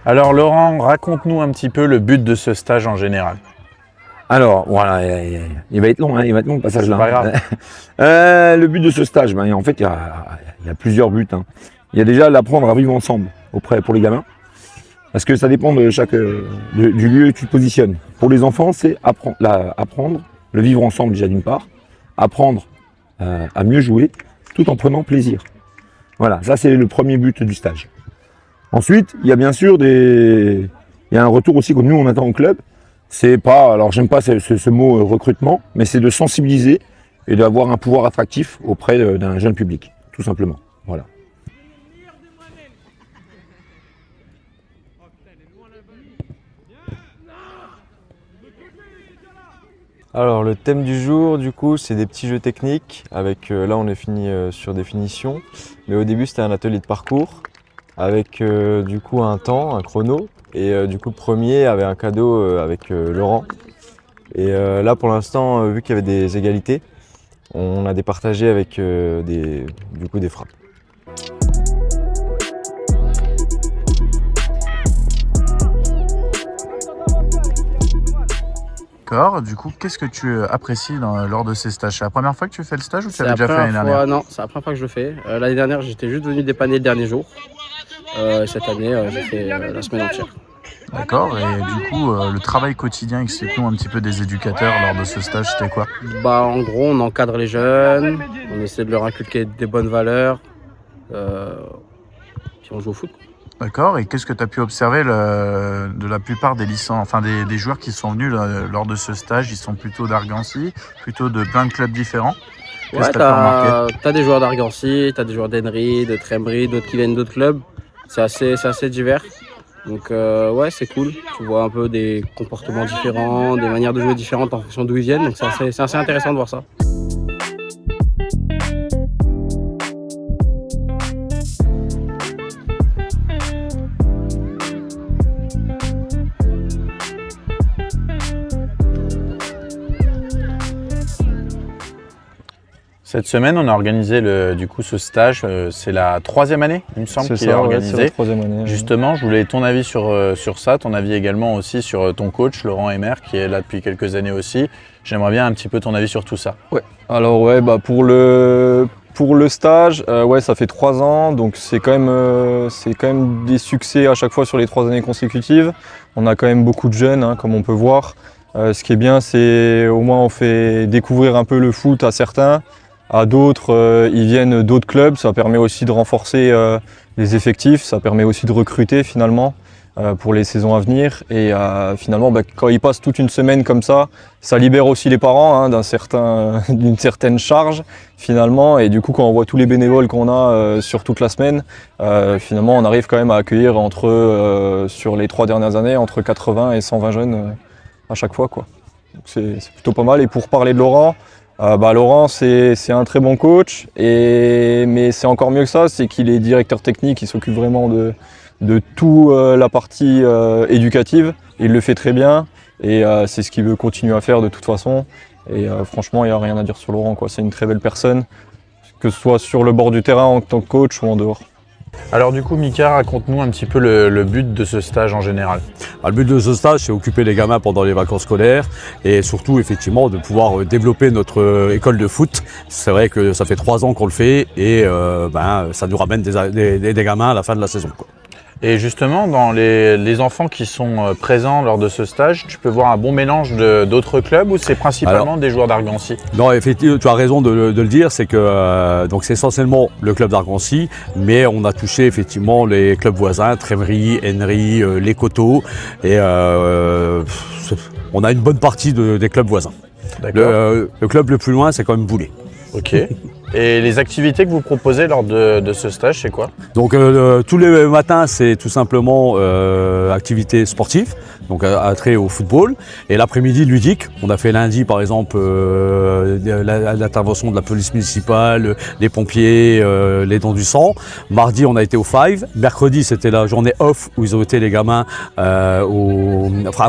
Alors Laurent, raconte-nous un petit peu le but de ce stage en général. Alors, voilà, il va être long, hein, il va être long le passage là. C'est pas grave. Le but de ce stage, en fait, il y a plusieurs buts. Hein. Il y a déjà l'apprendre à vivre ensemble pour les gamins. Parce que ça dépend de du lieu où tu te positionnes. Pour les enfants, c'est apprendre le vivre ensemble déjà d'une part, apprendre à mieux jouer tout en prenant plaisir. Voilà, ça c'est le premier but du stage. Ensuite, il y a bien sûr il y a un retour aussi comme nous on attend au club. C'est pas, alors j'aime pas ce mot recrutement, mais c'est de sensibiliser et d'avoir un pouvoir attractif auprès d'un jeune public, tout simplement. Voilà. Alors le thème du jour du coup c'est des petits jeux techniques avec là on est fini sur des finitions mais au début c'était un atelier de parcours avec du coup un temps, un chrono et du coup le premier avait un cadeau avec Laurent et là pour l'instant vu qu'il y avait des égalités on a départagé avec des frappes. D'accord, du coup, qu'est-ce que tu apprécies lors de ces stages? C'est la première fois que tu fais le stage ou tu l'avais déjà fait l'année dernière? Non, c'est la première fois que je le fais. L'année dernière, j'étais juste venu dépanner le dernier jour. Cette année, j'ai fait la semaine entière. D'accord, et du coup, le travail quotidien, explique-nous un petit peu des éducateurs lors de ce stage, c'était quoi? En gros, on encadre les jeunes, on essaie de leur inculquer des bonnes valeurs, puis on joue au foot. D'accord, et qu'est-ce que tu as pu observer de la plupart des des joueurs qui sont venus lors de ce stage? Ils sont plutôt d'Argancy, plutôt de plein de clubs différents. Ouais, Qu'est-ce que tu as pu remarquer? t'as des joueurs d'Argancy, t'as des joueurs d'Henry, de Trembry, d'autres qui viennent d'autres clubs. C'est assez divers. Donc ouais, c'est cool. Tu vois un peu des comportements différents, des manières de jouer différentes en fonction d'où ils viennent. Donc c'est assez intéressant de voir ça. Cette semaine, on a organisé ce stage. C'est la 3e année, il me semble, qu'il est organisé. C'est la 3e année. Justement, je voulais ton avis sur ça, ton avis également aussi sur ton coach, Laurent Emer, qui est là depuis quelques années aussi. J'aimerais bien un petit peu ton avis sur tout ça. Ouais. Alors ouais, pour le stage, ouais, ça fait 3 ans, donc c'est quand même des succès à chaque fois sur les 3 années consécutives. On a quand même beaucoup de jeunes, hein, comme on peut voir. Ce qui est bien, c'est au moins on fait découvrir un peu le foot à certains. À d'autres, ils viennent d'autres clubs, ça permet aussi de renforcer les effectifs, ça permet aussi de recruter finalement pour les saisons à venir. Et finalement, quand ils passent toute une semaine comme ça libère aussi les parents hein, d'une certaine charge finalement. Et du coup, quand on voit tous les bénévoles qu'on a sur toute la semaine, finalement, on arrive quand même à accueillir sur les 3 dernières années, entre 80 et 120 jeunes à chaque fois, quoi. Donc c'est plutôt pas mal. Et pour parler de Laurent, Laurent, c'est un très bon coach, mais c'est encore mieux que ça, c'est qu'il est directeur technique, il s'occupe vraiment de toute la partie éducative. Il le fait très bien et c'est ce qu'il veut continuer à faire de toute façon. Et franchement, il n'y a rien à dire sur Laurent, quoi. C'est une très belle personne, que ce soit sur le bord du terrain en tant que coach ou en dehors. Alors du coup, Mika, raconte-nous un petit peu le but de ce stage en général. Le but de ce stage, c'est occuper les gamins pendant les vacances scolaires et surtout, effectivement, de pouvoir développer notre école de foot. C'est vrai que ça fait 3 ans qu'on le fait et ça nous ramène des gamins à la fin de la saison, quoi. Et justement, dans les enfants qui sont présents lors de ce stage, tu peux voir un bon mélange d'autres clubs ou c'est principalement des joueurs d'Argancy? Non, effectivement, tu as raison de le dire, c'est que c'est essentiellement le club d'Argancy, mais on a touché effectivement les clubs voisins, Trémery, Henry, les Coteaux, et on a une bonne partie des clubs voisins. Le club le plus loin, c'est quand même Boulay. Ok. Et les activités que vous proposez lors de ce stage, c'est quoi? Donc tous les matins, c'est tout simplement activités sportives, donc attrait au football. Et l'après-midi, ludique. On a fait lundi, par exemple, l'intervention de la police municipale, les pompiers, les dons du sang. Mardi, on a été au Five. Mercredi, c'était la journée off où ils ont été les gamins à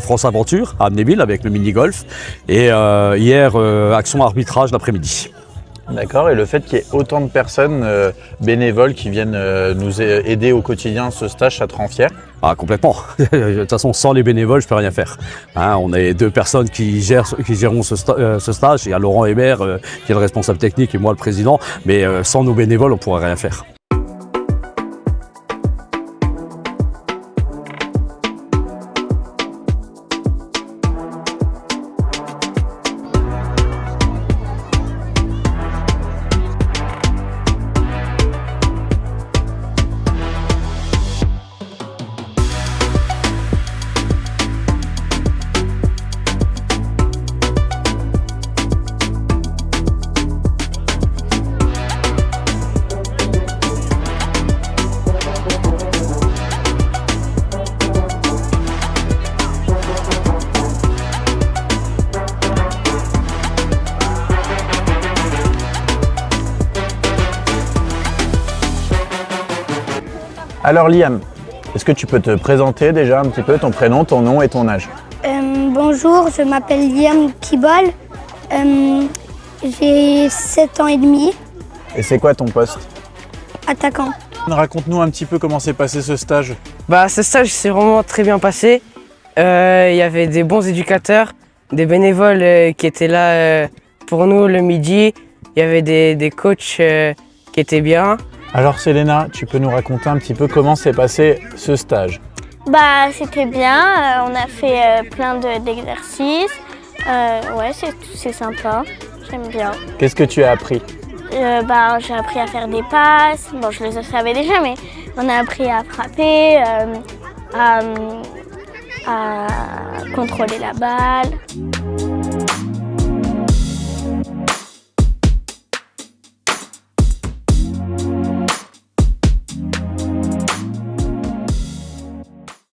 France Aventure, à Amnéville, avec le mini-golf. Et hier, action arbitrage l'après-midi. D'accord, et le fait qu'il y ait autant de personnes bénévoles qui viennent nous aider au quotidien ce stage, ça te rend fier? Ah, complètement. De toute façon, sans les bénévoles, je peux rien faire. Hein, on est 2 personnes qui géreront ce stage. Il y a Laurent Hébert qui est le responsable technique et moi le président. Mais sans nos bénévoles, on ne pourrait rien faire. Alors Liam, est-ce que tu peux te présenter déjà un petit peu ton prénom, ton nom et ton âge? Bonjour, je m'appelle Liam Kibol, j'ai 7 ans et demi, Et c'est quoi ton poste? attaquant. Raconte-nous un petit peu comment s'est passé ce stage. Ce stage s'est vraiment très bien passé. Il y avait des bons éducateurs, des bénévoles qui étaient là pour nous le midi. Il y avait des coachs qui étaient bien. Alors Selena, tu peux nous raconter un petit peu comment s'est passé ce stage? C'était bien, on a fait plein d'exercices. Ouais, c'est sympa, j'aime bien. Qu'est-ce que tu as appris? J'ai appris à faire des passes, bon je les savais déjà, mais on a appris à frapper, à contrôler la balle.